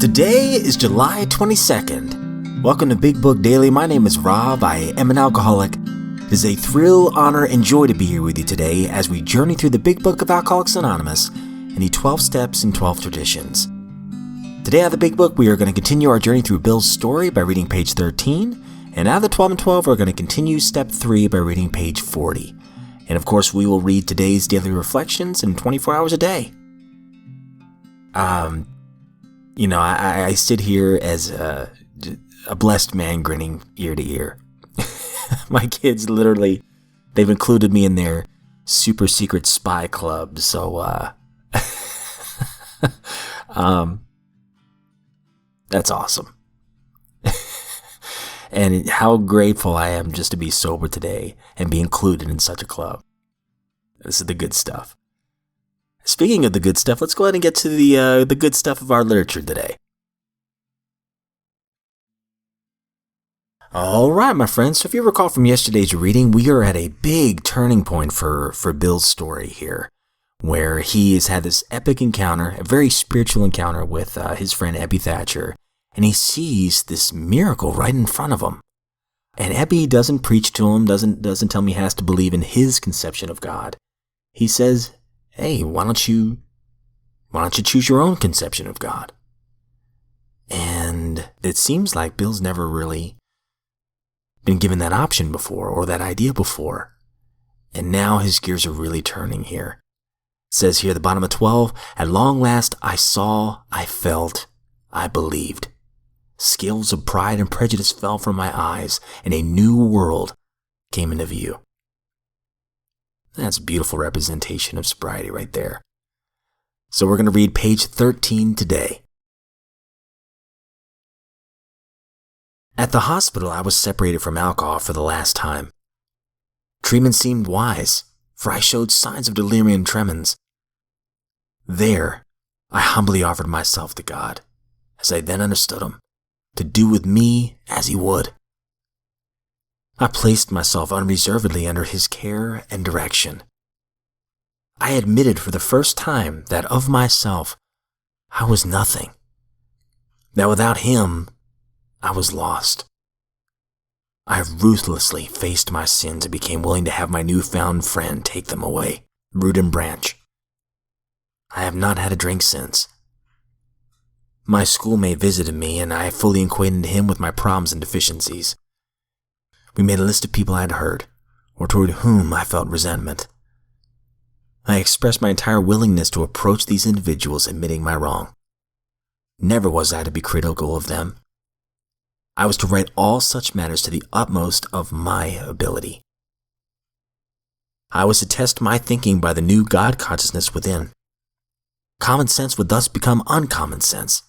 Today is July 22nd. Welcome to Big Book Daily. My name is Rob. I am an alcoholic. It is a thrill, honor, and joy to be here with you today as we journey through the Big Book of Alcoholics Anonymous and the 12 steps and 12 traditions. Today out of the Big Book, we are going to continue our journey through Bill's story by reading page 13. And out of the 12 and 12, we're going to continue step 3 by reading page 40. And of course, we will read today's daily reflections in 24 hours a day. I sit here as a blessed man grinning ear to ear. My kids literally, they've included me in their super secret spy club. So, that's awesome. And how grateful I am just to be sober today and be included in such a club. This is the good stuff. Speaking of the good stuff, let's go ahead and get to the good stuff of our literature today. All right, my friends. So if you recall from yesterday's reading, we are at a big turning point for Bill's story here, where he has had this epic encounter, a very spiritual encounter with his friend Ebby Thatcher, and he sees this miracle right in front of him. And Ebby doesn't preach to him, doesn't tell him he has to believe in his conception of God. He says, hey, why don't you choose your own conception of God? And it seems like Bill's never really been given that option before or that idea before. And now his gears are really turning here. It says here at the bottom of 12, at long last I saw, I felt, I believed. Scales of pride and prejudice fell from my eyes, and a new world came into view. That's a beautiful representation of sobriety right there. So we're going to read page 13 today. At the hospital, I was separated from alcohol for the last time. Treatment seemed wise, for I showed signs of delirium tremens. There, I humbly offered myself to God, as I then understood Him, to do with me as He would. I placed myself unreservedly under His care and direction. I admitted for the first time that of myself, I was nothing. That without Him, I was lost. I ruthlessly faced my sins and became willing to have my newfound friend take them away, root and branch. I have not had a drink since. My schoolmate visited me, and I fully acquainted him with my problems and deficiencies. We made a list of people I had hurt, or toward whom I felt resentment. I expressed my entire willingness to approach these individuals admitting my wrong. Never was I to be critical of them. I was to write all such matters to the utmost of my ability. I was to test my thinking by the new God consciousness within. Common sense would thus become uncommon sense.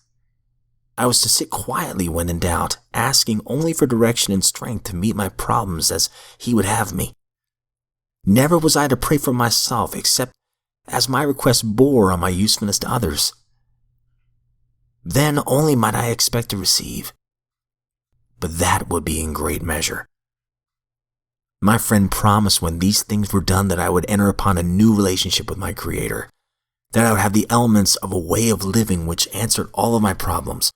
I was to sit quietly when in doubt, asking only for direction and strength to meet my problems as He would have me. Never was I to pray for myself except as my request bore on my usefulness to others. Then only might I expect to receive. But that would be in great measure. My friend promised when these things were done that I would enter upon a new relationship with my Creator, that I would have the elements of a way of living which answered all of my problems.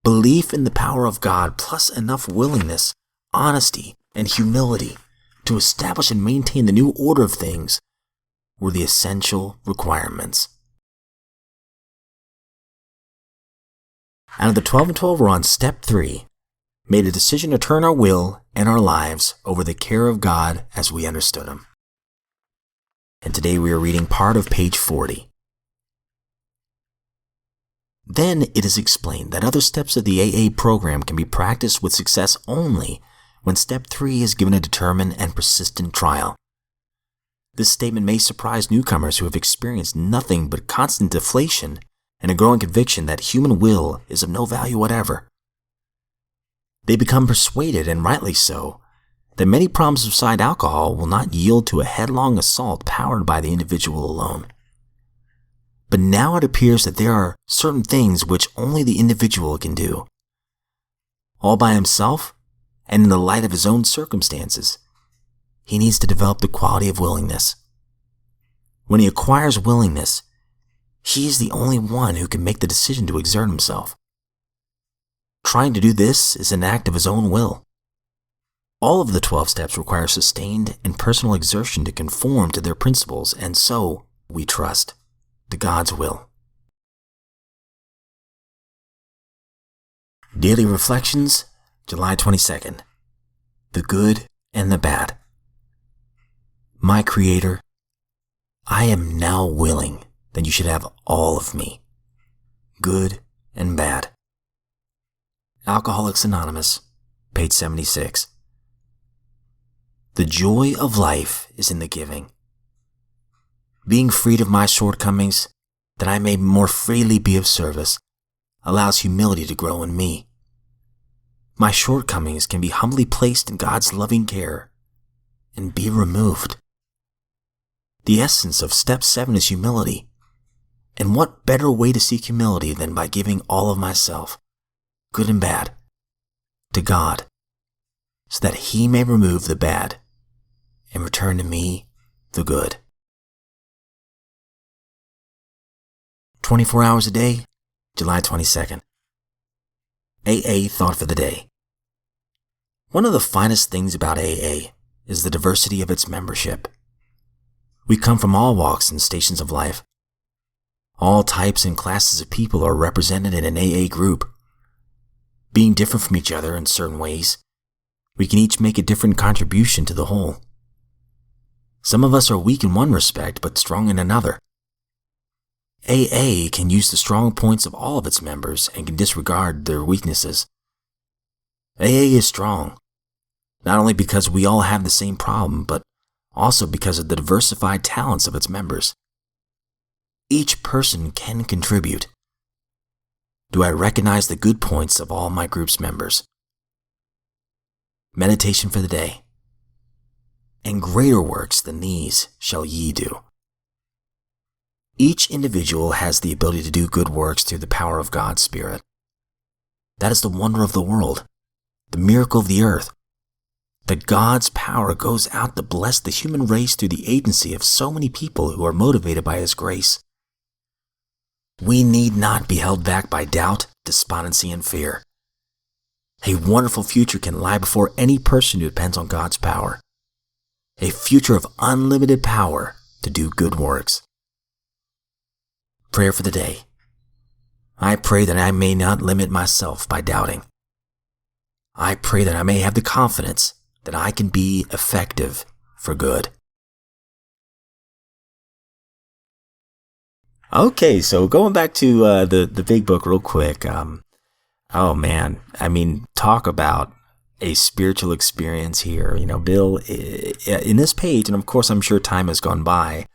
Belief in the power of God plus enough willingness, honesty, and humility to establish and maintain the new order of things were the essential requirements. Out of the 12 and 12, we're on step 3, made a decision to turn our will and our lives over the care of God as we understood Him. And today we are reading part of page 40. Then it is explained that other steps of the AA program can be practiced with success only when step 3 is given a determined and persistent trial. This statement may surprise newcomers who have experienced nothing but constant deflation and a growing conviction that human will is of no value whatever. They become persuaded, and rightly so, that many problems beside alcohol will not yield to a headlong assault powered by the individual alone. But now it appears that there are certain things which only the individual can do. All by himself, and in the light of his own circumstances, he needs to develop the quality of willingness. When he acquires willingness, He is the only one who can make the decision to exert himself. Trying to do this is an act of his own will. All of the 12 steps require sustained and personal exertion to conform to their principles, and so, we trust, to God's will. Daily Reflections, July 22nd. The Good and the Bad. My Creator, I am now willing that you should have all of me, good and bad. Alcoholics Anonymous, page 76. The joy of life is in the giving. Being freed of my shortcomings, that I may more freely be of service, allows humility to grow in me. My shortcomings can be humbly placed in God's loving care and be removed. The essence of step 7 is humility. And what better way to seek humility than by giving all of myself, good and bad, to God, so that He may remove the bad and return to me the good. 24 hours a day, July 22nd. AA Thought for the Day. One of the finest things about AA is the diversity of its membership. We come from all walks and stations of life. All types and classes of people are represented in an AA group. Being different from each other in certain ways, we can each make a different contribution to the whole. Some of us are weak in one respect, but strong in another. AA can use the strong points of all of its members and can disregard their weaknesses. AA is strong, not only because we all have the same problem, but also because of the diversified talents of its members. Each person can contribute. Do I recognize the good points of all my group's members? Meditation for the day. And greater works than these shall ye do. Each individual has the ability to do good works through the power of God's Spirit. That is the wonder of the world, the miracle of the earth, that God's power goes out to bless the human race through the agency of so many people who are motivated by His grace. We need not be held back by doubt, despondency, and fear. A wonderful future can lie before any person who depends on God's power. A future of unlimited power to do good works. Prayer for the day. I pray that I may not limit myself by doubting. I pray that I may have the confidence that I can be effective for good. Okay, so going back to the big book real quick. Oh man, I mean, talk about a spiritual experience here. You know, Bill, in this page, and of course I'm sure time has gone by,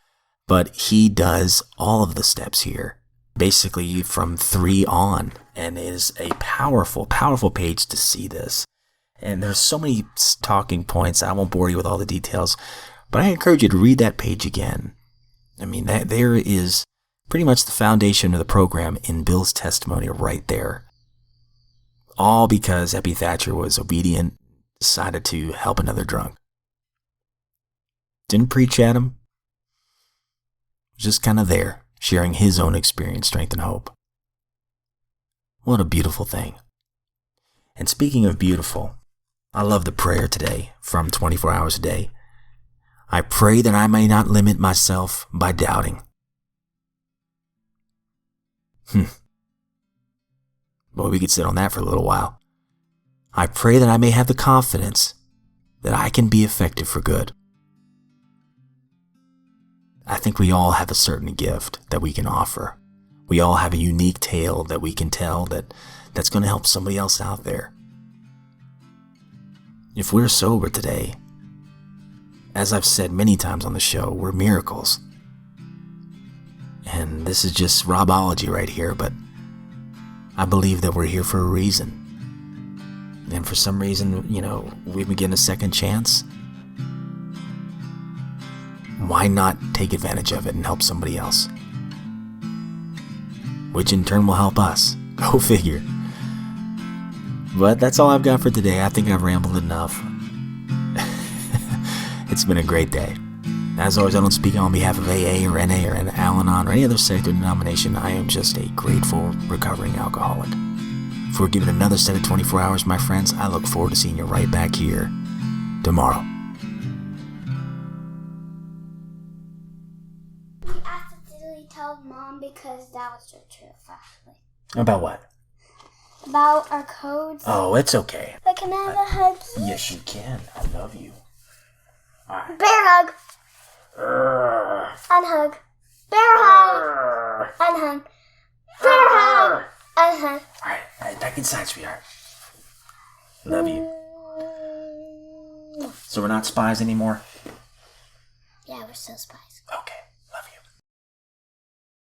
but he does all of the steps here, basically from 3 on, and it is a powerful, powerful page to see this. And there's so many talking points. I won't bore you with all the details, but I encourage you to read that page again. I mean, there is pretty much the foundation of the program in Bill's testimony right there. All because Epi Thatcher was obedient, decided to help another drunk. Didn't preach at him. Just kind of there, sharing his own experience, strength, and hope. What a beautiful thing. And speaking of beautiful, I love the prayer today from 24 Hours a Day. I pray that I may not limit myself by doubting. Boy, we could sit on that for a little while. I pray that I may have the confidence that I can be effective for good. I think we all have a certain gift that we can offer. We all have a unique tale that we can tell that's going to help somebody else out there. If we're sober today, as I've said many times on the show, we're miracles. And this is just Robology right here, but I believe that we're here for a reason. And for some reason, you know, we've been given a second chance. Why not take advantage of it and help somebody else? Which in turn will help us. Go figure. But that's all I've got for today. I think I've rambled enough. It's been a great day. As always, I don't speak on behalf of AA or NA or Al-Anon or any other sect or denomination. I am just a grateful, recovering alcoholic. If we're given another set of 24 hours, my friends, I look forward to seeing you right back here tomorrow. We accidentally told Mom because that was the truth, actually. About what? About our codes. Oh, it's okay. But can I have a hug? Yes, you can. I love you. All right. Bear hug. Unhug. Bear hug. Unhug. Bear hug. Unhug. All right, back inside, sweetheart. Love you. So we're not spies anymore? Yeah, we're still spies.